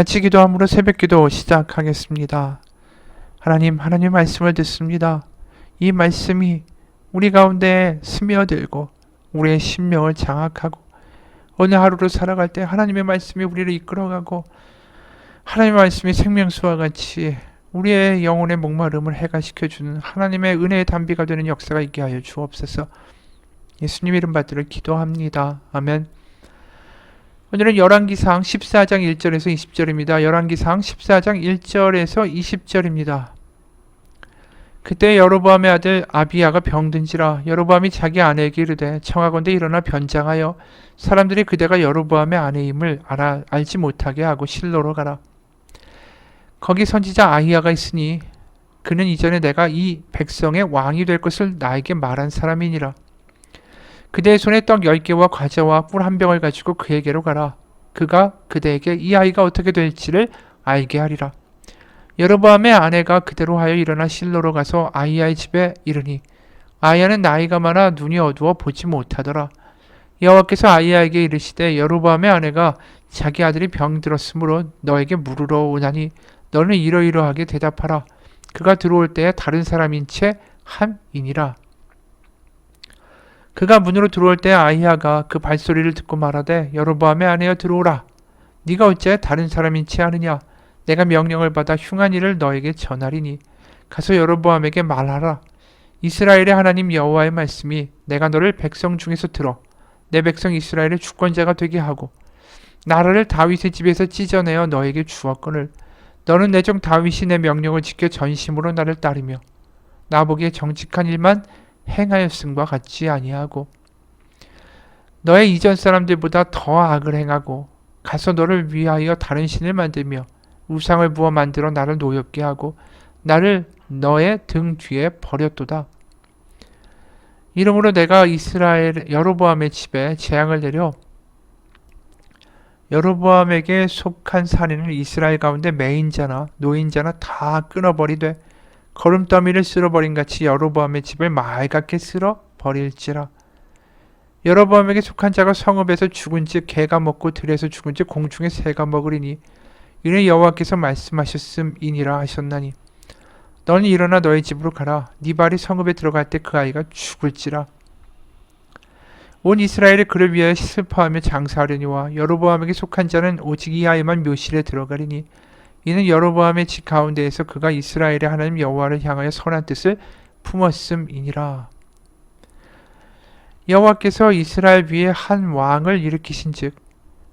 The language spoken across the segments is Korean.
같이 기도함으로 새벽기도 시작하겠습니다. 하나님 말씀을 듣습니다. 이 말씀이 우리 가운데 스며들고 우리의 심령을 장악하고 오늘 하루를 살아갈 때 하나님의 말씀이 우리를 이끌어가고 하나님의 말씀이 생명수와 같이 우리의 영혼의 목마름을 해가시켜주는 하나님의 은혜의 단비가 되는 역사가 있게 하여 주옵소서. 예수님 이름 받들어 기도합니다. 아멘. 오늘은 열왕기상 14장 1절에서 20절입니다. 열왕기상 14장 1절에서 20절입니다. 그때 여로보암의 아들 아비야가 병든지라 여로보암이 자기 아내에게 이르되 청하건대 일어나 변장하여 사람들이 그대가 여로보암의 아내임을 알지 못하게 하고 실로로 가라. 거기 선지자 아히야가 있으니 그는 이전에 내가 이 백성의 왕이 될 것을 나에게 말한 사람이니라. 그대의 손에 떡 10개와 과자와 꿀 한 병을 가지고 그에게로 가라. 그가 그대에게 이 아이가 어떻게 될지를 알게 하리라. 여로보암의 아내가 그대로 하여 일어나 실로로 가서 아히야의 집에 이르니 아히야는 나이가 많아 눈이 어두워 보지 못하더라. 여호와께서 아히야에게 이르시되 여로보암의 아내가 자기 아들이 병들었으므로 너에게 물으러 오나니 너는 이러이러하게 대답하라. 그가 들어올 때에 다른 사람인 채 함이니라. 그가 문으로 들어올 때 아히야가 그 발소리를 듣고 말하되 여로보암의 아내여 들어오라. 네가 어째 다른 사람인 채 하느냐. 내가 명령을 받아 흉한 일을 너에게 전하리니 가서 여로보암에게 말하라. 이스라엘의 하나님 여호와의 말씀이 내가 너를 백성 중에서 들어 내 백성 이스라엘의 주권자가 되게 하고 나라를 다윗의 집에서 찢어내어 너에게 주었거늘 너는 내 종 다윗이 내 명령을 지켜 전심으로 나를 따르며 나보기에 정직한 일만 행하였음과 같지 아니하고 너의 이전 사람들보다 더 악을 행하고 가서 너를 위하여 다른 신을 만들며 우상을 부어 만들어 나를 노엽게 하고 나를 너의 등 뒤에 버렸도다. 이러므로 내가 이스라엘 여로보암의 집에 재앙을 내려 여로보암에게 속한 산에는 이스라엘 가운데 매인자나 노인자나 다 끊어버리되 거름더미를 쓸어버린 같이 여로보암의 집을 말갛게 쓸어버릴지라. 여로보암에게 속한 자가 성읍에서 죽은즉 개가 먹고 들에서 죽은즉 공중의 새가 먹으리니 이는 여호와께서 말씀하셨음이니라 하셨나니 너는 일어나 너의 집으로 가라. 네 발이 성읍에 들어갈 때 그 아이가 죽을지라. 온 이스라엘이 그를 위하여 슬퍼하며 장사하려니와 여로보암에게 속한 자는 오직 이 아이만 묘실에 들어가리니 이는 여로보암의 집 가운데에서 그가 이스라엘의 하나님 여호와를 향하여 선한 뜻을 품었음이니라. 여호와께서 이스라엘 위에 한 왕을 일으키신즉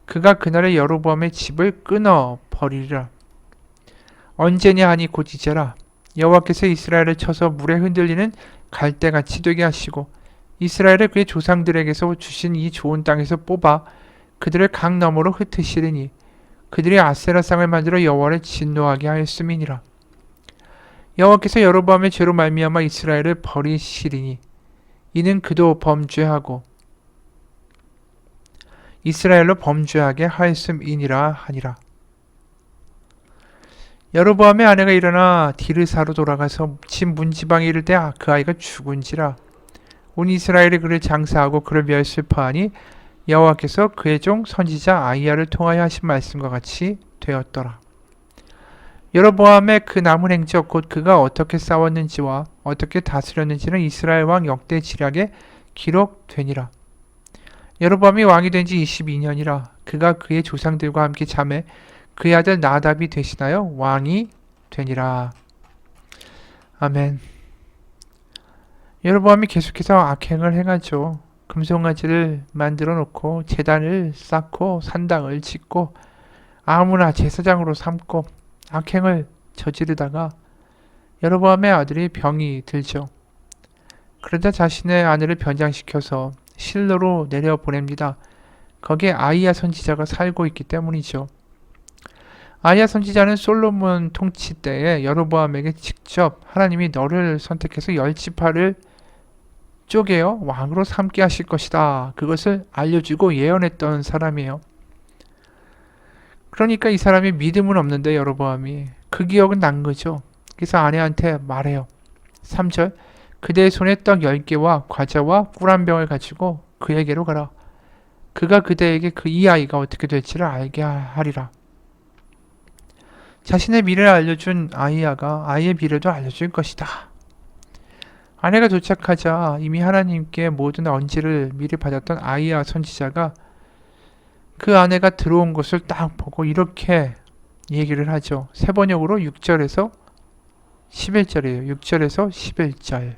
그가 그날의 여로보암의 집을 끊어 버리리라. 언제냐 하니 곧 이제라. 여호와께서 이스라엘을 쳐서 물에 흔들리는 갈대같이 되게 하시고 이스라엘을 그의 조상들에게서 주신 이 좋은 땅에서 뽑아 그들을 강 너머로 흩으시리니 그들이 아세라상을 만들어 여호와를 진노하게 하였음이니라. 여호와께서 여로보암의 죄로 말미암아 이스라엘을 버리시리니 이는 그도 범죄하고 이스라엘로 범죄하게 하였음이니라 하니라. 여로보암의 아내가 일어나 디르사로 돌아가서 집 문지방에 이를 때 그 아이가 죽은지라. 온 이스라엘이 그를 장사하고 그를 위하여 슬퍼하니 여호와께서 그의 종 선지자 아히야를 통하여 하신 말씀과 같이 되었더라. 여로보암의 그 남은 행적 곧 그가 어떻게 싸웠는지와 어떻게 다스렸는지는 이스라엘 왕 역대 지략에 기록되니라. 여로보암이 왕이 된 지 22년이라. 그가 그의 조상들과 함께 잠에 그의 아들 나답이 대신하여 왕이 되니라. 아멘. 여로보암이 계속해서 악행을 행하죠. 금송아지를 만들어 놓고 제단을 쌓고 산당을 짓고 아무나 제사장으로 삼고 악행을 저지르다가 여로보암의 아들이 병이 들죠. 그러자 자신의 아내를 변장시켜서 실로로 내려보냅니다. 거기에 아히야 선지자가 살고 있기 때문이죠. 아히야 선지자는 솔로몬 통치 때에 여로보암에게 직접 하나님이 너를 선택해서 10지파를 쪼개어 왕으로 삼게 하실 것이다. 그것을 알려주고 예언했던 사람이에요. 그러니까 이 사람이 믿음은 없는데 여로보암이 그 기억은 난 거죠. 그래서 아내한테 말해요. 3절 그대의 손에 떡 10개와 과자와 꿀 한 병을 가지고 그에게로 가라. 그가 그대에게 이 아이가 어떻게 될지를 알게 하리라. 자신의 미래를 알려준 아이야가 아이의 미래도 알려줄 것이다. 아내가 도착하자 이미 하나님께 모든 언지를 미리 받았던 아이야 선지자가 그 아내가 들어온 것을 딱 보고 이렇게 얘기를 하죠. 세 번역으로 6절에서 11절이에요. 6절에서 11절.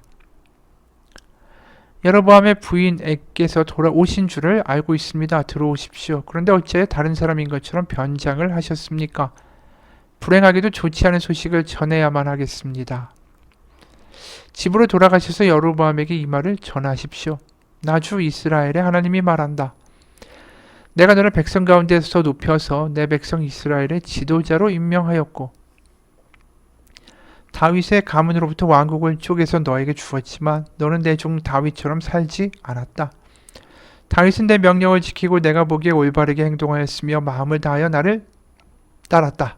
여로보암의 부인에게서 돌아오신 줄을 알고 있습니다. 들어오십시오. 그런데 어째 다른 사람인 것처럼 변장을 하셨습니까? 불행하게도 좋지 않은 소식을 전해야만 하겠습니다. 집으로 돌아가셔서 여로보암에게 이 말을 전하십시오. 나 주 이스라엘의 하나님이 말한다. 내가 너를 백성 가운데서 높여서 내 백성 이스라엘의 지도자로 임명하였고 다윗의 가문으로부터 왕국을 쪼개서 너에게 주었지만 너는 내 종 다윗처럼 살지 않았다. 다윗은 내 명령을 지키고 내가 보기에 올바르게 행동하였으며 마음을 다하여 나를 따랐다.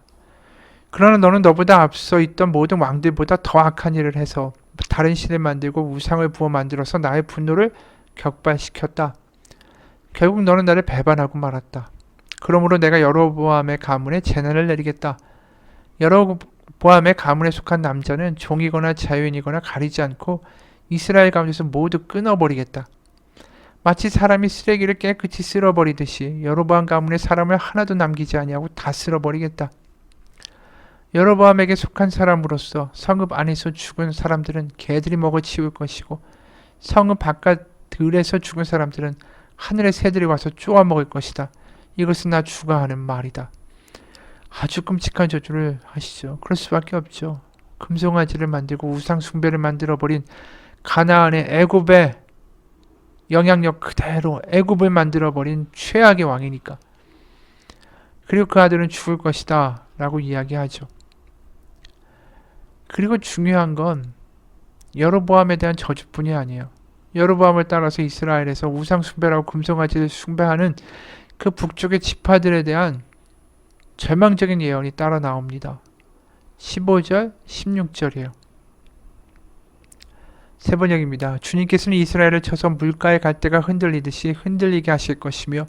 그러나 너는 너보다 앞서 있던 모든 왕들보다 더 악한 일을 해서 다른 신을 만들고 우상을 부어 만들어서 나의 분노를 격발시켰다. 결국 너는 나를 배반하고 말았다. 그러므로 내가 여로보암의 가문에 재난을 내리겠다. 여로보암의 가문에 속한 남자는 종이거나 자유인이거나 가리지 않고 이스라엘 가운데서 모두 끊어버리겠다. 마치 사람이 쓰레기를 깨끗이 쓸어버리듯이 여로보암 가문의 사람을 하나도 남기지 아니하고 다 쓸어버리겠다. 여로보암에게 속한 사람으로서 성읍 안에서 죽은 사람들은 개들이 먹어치울 것이고 성읍 바깥 들에서 죽은 사람들은 하늘의 새들이 와서 쪼아 먹을 것이다. 이것은 나 주가 하는 말이다. 아주 끔찍한 저주를 하시죠. 그럴 수밖에 없죠. 금송아지를 만들고 우상 숭배를 만들어버린 가나안의 애굽의 영향력 그대로 애굽을 만들어버린 최악의 왕이니까. 그리고 그 아들은 죽을 것이다 라고 이야기하죠. 그리고 중요한 건 여로보암에 대한 저주뿐이 아니에요. 여로보암을 따라서 이스라엘에서 우상 숭배라고 금송아지를 숭배하는 그 북쪽의 지파들에 대한 절망적인 예언이 따라 나옵니다. 15절, 16절이에요. 세 번역입니다. 주님께서는 이스라엘을 쳐서 물가의 갈대가 흔들리듯이 흔들리게 하실 것이며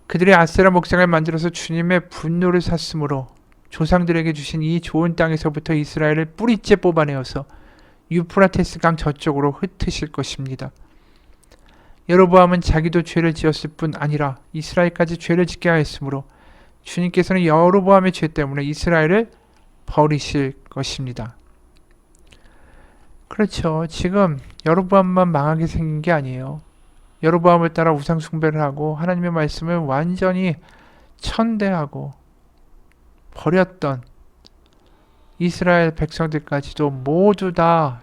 그들의 아세라 목상을 만들어서 주님의 분노를 샀으므로 조상들에게 주신 이 좋은 땅에서부터 이스라엘을 뿌리째 뽑아내어서 유프라테스 강 저쪽으로 흩으실 것입니다. 여로보암은 자기도 죄를 지었을 뿐 아니라 이스라엘까지 죄를 짓게 하였으므로 주님께서는 여로보암의 죄 때문에 이스라엘을 버리실 것입니다. 그렇죠. 지금 여로보암만 망하게 생긴 게 아니에요. 여로보암을 따라 우상 숭배를 하고 하나님의 말씀을 완전히 천대하고 버렸던 이스라엘 백성들까지도 모두 다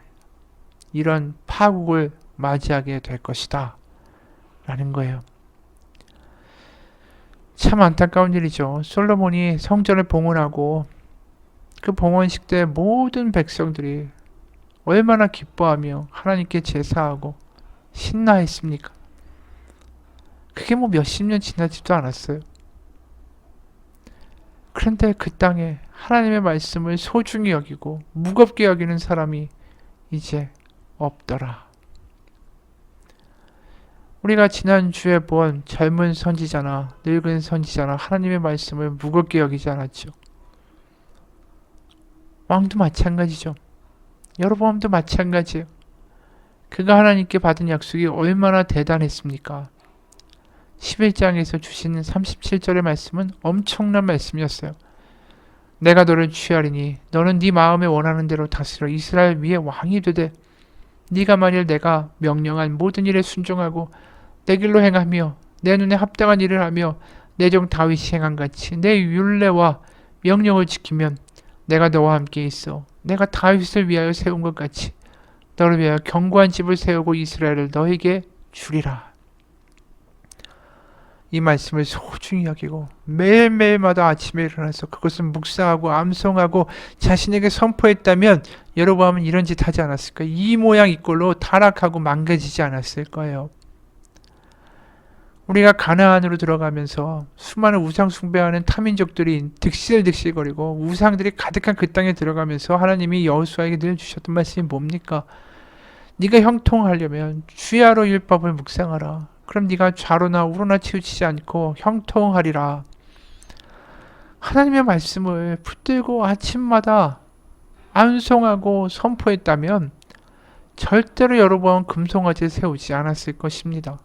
이런 파국을 맞이하게 될 것이다 라는 거예요. 참 안타까운 일이죠. 솔로몬이 성전을 봉헌하고 그 봉헌식 때 모든 백성들이 얼마나 기뻐하며 하나님께 제사하고 신나했습니까? 그게 뭐 몇십 년 지나지도 않았어요. 그런데 그 땅에 하나님의 말씀을 소중히 여기고 무겁게 여기는 사람이 이제 없더라. 우리가 지난주에 본 젊은 선지자나 늙은 선지자나 하나님의 말씀을 무겁게 여기지 않았죠. 왕도 마찬가지죠. 여로보암도 마찬가지예요. 그가 하나님께 받은 약속이 얼마나 대단했습니까? 11장에서 주시는 37절의 말씀은 엄청난 말씀이었어요. 내가 너를 취하리니 너는 네 마음에 원하는 대로 다스려 이스라엘 위에 왕이 되되 네가 만일 내가 명령한 모든 일에 순종하고 내 길로 행하며 내 눈에 합당한 일을 하며 내 종 다윗이 행한 같이 내 율례와 명령을 지키면 내가 너와 함께 있어 내가 다윗을 위하여 세운 것 같이 너를 위하여 견고한 집을 세우고 이스라엘을 너에게 주리라. 이 말씀을 소중히 여기고 매일매일마다 아침에 일어나서 그것을 묵상하고 암송하고 자신에게 선포했다면 여로보암은 이런 짓 하지 않았을까? 이 모양 이 꼴로 타락하고 망가지지 않았을 거예요. 우리가 가나안으로 들어가면서 수많은 우상 숭배하는 타민족들이 득실득실거리고 우상들이 가득한 그 땅에 들어가면서 하나님이 여호수아에게 늘 주셨던 말씀이 뭡니까? 네가 형통하려면 주야로 율법을 묵상하라. 그럼 네가 좌로나 우로나 치우치지 않고 형통하리라. 하나님의 말씀을 붙들고 아침마다 암송하고 선포했다면 절대로 여러분 금송아지를 세우지 않았을 것입니다.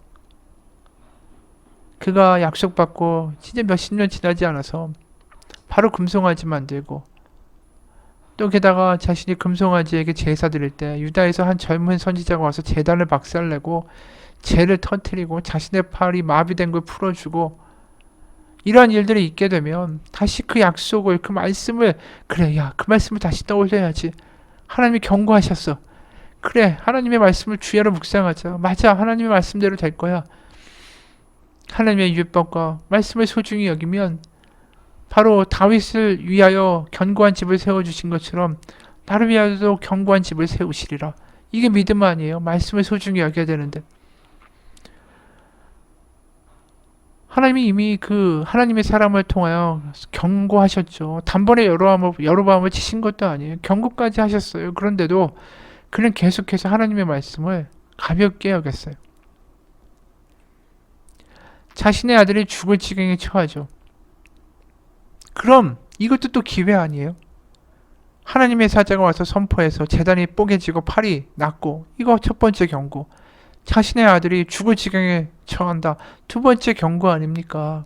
그가 약속받고 진짜 몇십 년 지나지 않아서 바로 금송아지 만들고, 또 게다가 자신이 금송아지에게 제사 드릴 때 유다에서 한 젊은 선지자가 와서 제단을 박살내고 죄를 터뜨리고 자신의 팔이 마비된 걸 풀어주고, 이러한 일들이 있게 되면 다시 그 약속을, 그 말씀을, 그래, 야, 그 말씀을 다시 떠올려야지. 하나님이 경고하셨어. 그래, 하나님의 말씀을 주야로 묵상하자. 맞아, 하나님의 말씀대로 될 거야. 하나님의 율법과 말씀을 소중히 여기면 바로 다윗을 위하여 견고한 집을 세워주신 것처럼 나를 위하여도 견고한 집을 세우시리라. 이게 믿음 아니에요? 말씀을 소중히 여겨야 되는데. 하나님이 이미 그 하나님의 사람을 통하여 경고하셨죠. 단번에 여로보암을 치신 것도 아니에요. 경고까지 하셨어요. 그런데도 그는 계속해서 하나님의 말씀을 가볍게 여겼어요. 자신의 아들이 죽을 지경에 처하죠. 그럼 이것도 또 기회 아니에요? 하나님의 사자가 와서 선포해서 제단이 뽀개지고 팔이 났고, 이거 첫 번째 경고. 자신의 아들이 죽을 지경에 처한다. 두 번째 경고 아닙니까?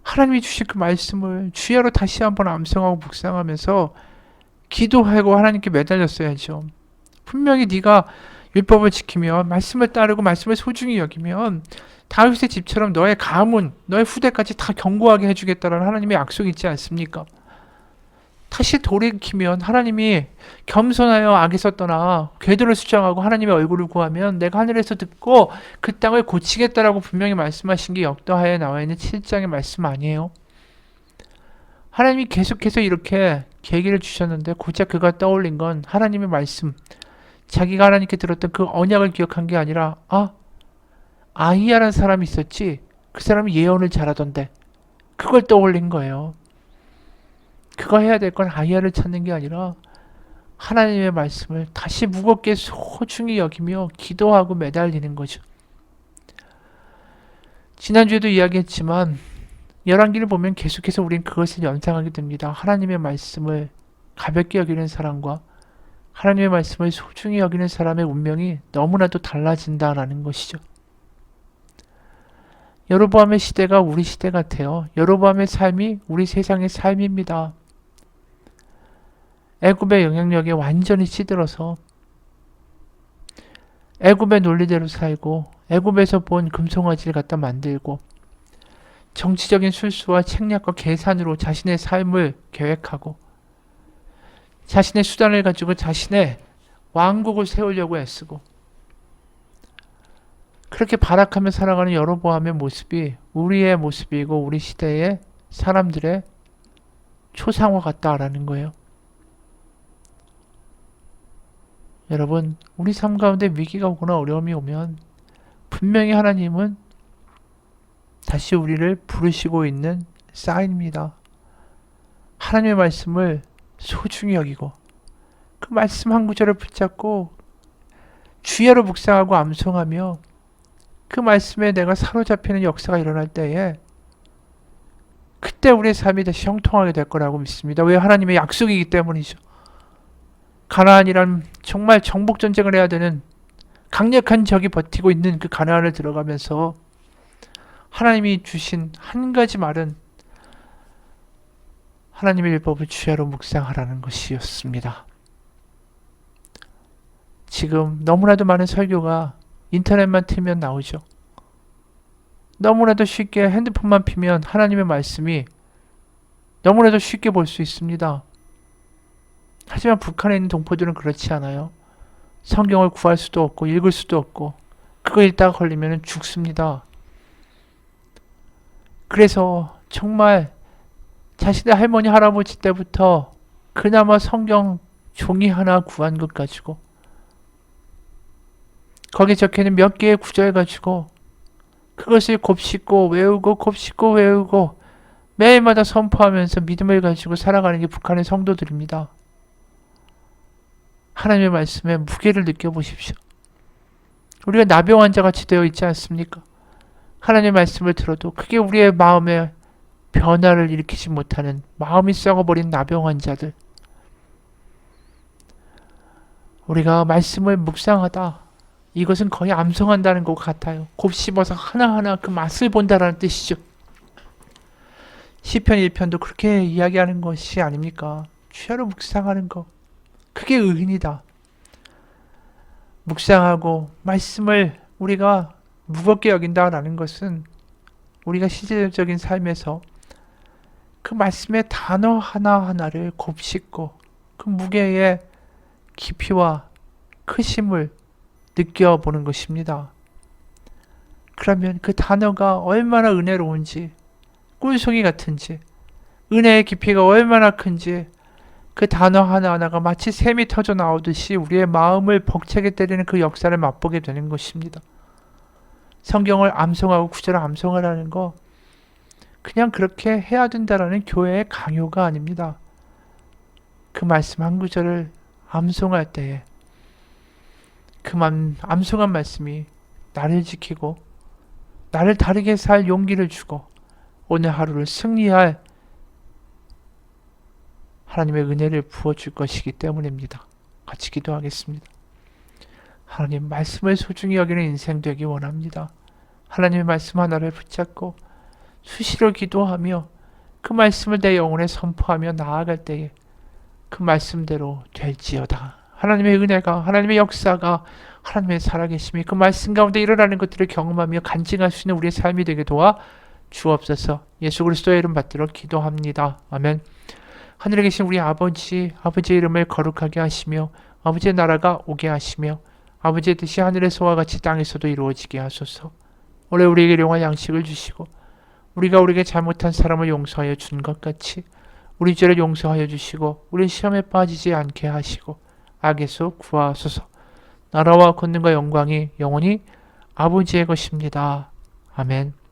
하나님이 주신 그 말씀을 주야로 다시 한번 암송하고 묵상하면서 기도하고 하나님께 매달렸어야죠. 분명히 네가 율법을 지키면, 말씀을 따르고 말씀을 소중히 여기면 다윗의 집처럼 너의 가문, 너의 후대까지 다 견고하게 해주겠다라는 하나님의 약속이 있지 않습니까? 다시 돌이키면 하나님이 겸손하여 악에서 떠나 궤도를 수정하고 하나님의 얼굴을 구하면 내가 하늘에서 듣고 그 땅을 고치겠다라고 분명히 말씀하신 게 역다하에 나와 있는 7장의 말씀 아니에요? 하나님이 계속해서 이렇게 계기를 주셨는데 고작 그가 떠올린 건 하나님의 말씀, 자기가 하나님께 들었던 그 언약을 기억한 게 아니라, 아히야라는 사람이 있었지, 그 사람이 예언을 잘하던데, 그걸 떠올린 거예요. 그거 해야 될 건 아히야를 찾는 게 아니라 하나님의 말씀을 다시 무겁게 소중히 여기며 기도하고 매달리는 거죠. 지난주에도 이야기했지만 열왕기를 보면 계속해서 우린 그것을 연상하게 됩니다. 하나님의 말씀을 가볍게 여기는 사람과 하나님의 말씀을 소중히 여기는 사람의 운명이 너무나도 달라진다라는 것이죠. 여로보암의 시대가 우리 시대 같아요. 여로보암의 삶이 우리 세상의 삶입니다. 애굽의 영향력에 완전히 시들어서 애굽의 논리대로 살고 애굽에서 본 금송아지를 갖다 만들고 정치적인 술수와 책략과 계산으로 자신의 삶을 계획하고 자신의 수단을 가지고 자신의 왕국을 세우려고 애쓰고 그렇게 발악하며 살아가는 여로보암의 모습이 우리의 모습이고 우리 시대의 사람들의 초상화 같다라는 거예요. 여러분, 우리 삶 가운데 위기가 오거나 어려움이 오면 분명히 하나님은 다시 우리를 부르시고 있는 사인입니다. 하나님의 말씀을 소중히 여기고 그 말씀 한 구절을 붙잡고 주야로 묵상하고 암송하며 그 말씀에 내가 사로잡히는 역사가 일어날 때에 그때 우리의 삶이 다시 형통하게 될 거라고 믿습니다. 왜? 하나님의 약속이기 때문이죠. 가나안이란 정말 정복전쟁을 해야 되는 강력한 적이 버티고 있는 그 가나안을 들어가면서 하나님이 주신 한 가지 말은 하나님의 율법을 주야로 묵상하라는 것이었습니다. 지금 너무나도 많은 설교가 인터넷만 틀면 나오죠. 너무나도 쉽게 핸드폰만 피면 하나님의 말씀이 너무나도 쉽게 볼 수 있습니다. 하지만 북한에 있는 동포들은 그렇지 않아요. 성경을 구할 수도 없고 읽을 수도 없고 그거 읽다가 걸리면 죽습니다. 그래서 정말 자신의 할머니 할아버지 때부터 그나마 성경 종이 하나 구한 것 가지고 거기에 적혀있는 몇 개의 구절 가지고 그것을 곱씹고 외우고 곱씹고 외우고 매일마다 선포하면서 믿음을 가지고 살아가는 게 북한의 성도들입니다. 하나님의 말씀에 무게를 느껴보십시오. 우리가 나병 환자같이 되어 있지 않습니까? 하나님의 말씀을 들어도 그게 우리의 마음에 변화를 일으키지 못하는 마음이 썩어버린 나병 환자들, 우리가 말씀을 묵상하다, 이것은 거의 암송한다는 것 같아요. 곱씹어서 하나하나 그 맛을 본다라는 뜻이죠. 시편 1편도 그렇게 이야기하는 것이 아닙니까? 주야로 묵상하는 것, 그게 의인이다. 묵상하고 말씀을 우리가 무겁게 여긴다라는 것은 우리가 실제적인 삶에서 그 말씀의 단어 하나하나를 곱씹고 그 무게의 깊이와 크심을 느껴보는 것입니다. 그러면 그 단어가 얼마나 은혜로운지, 꿀송이 같은지, 은혜의 깊이가 얼마나 큰지, 그 단어 하나하나가 마치 샘이 터져 나오듯이 우리의 마음을 벅차게 때리는 그 역사를 맛보게 되는 것입니다. 성경을 암송하고 구절을 암송하라는 거 그냥 그렇게 해야 된다라는 교회의 강요가 아닙니다. 그 말씀 한 구절을 암송할 때에 그 암송한 말씀이 나를 지키고 나를 다르게 살 용기를 주고 오늘 하루를 승리할 하나님의 은혜를 부어줄 것이기 때문입니다. 같이 기도하겠습니다. 하나님, 말씀을 소중히 여기는 인생 되기 원합니다. 하나님의 말씀 하나를 붙잡고 수시로 기도하며 그 말씀을 내 영혼에 선포하며 나아갈 때에 그 말씀대로 될지어다. 하나님의 은혜가, 하나님의 역사가, 하나님의 살아계심이 그 말씀 가운데 일어나는 것들을 경험하며 간증할 수 있는 우리의 삶이 되게 도와 주옵소서. 예수 그리스도의 이름 받들어 기도합니다. 아멘. 하늘에 계신 우리 아버지의 이름을 거룩하게 하시며 아버지의 나라가 오게 하시며 아버지의 뜻이 하늘에서와 같이 땅에서도 이루어지게 하소서. 오늘 우리에게 일용할 양식을 주시고 우리가 우리에게 잘못한 사람을 용서하여 준 것 같이 우리 죄를 용서하여 주시고 우리 시험에 빠지지 않게 하시고 악에서 구하소서. 나라와 권능과 영광이 영원히 아버지의 것입니다. 아멘.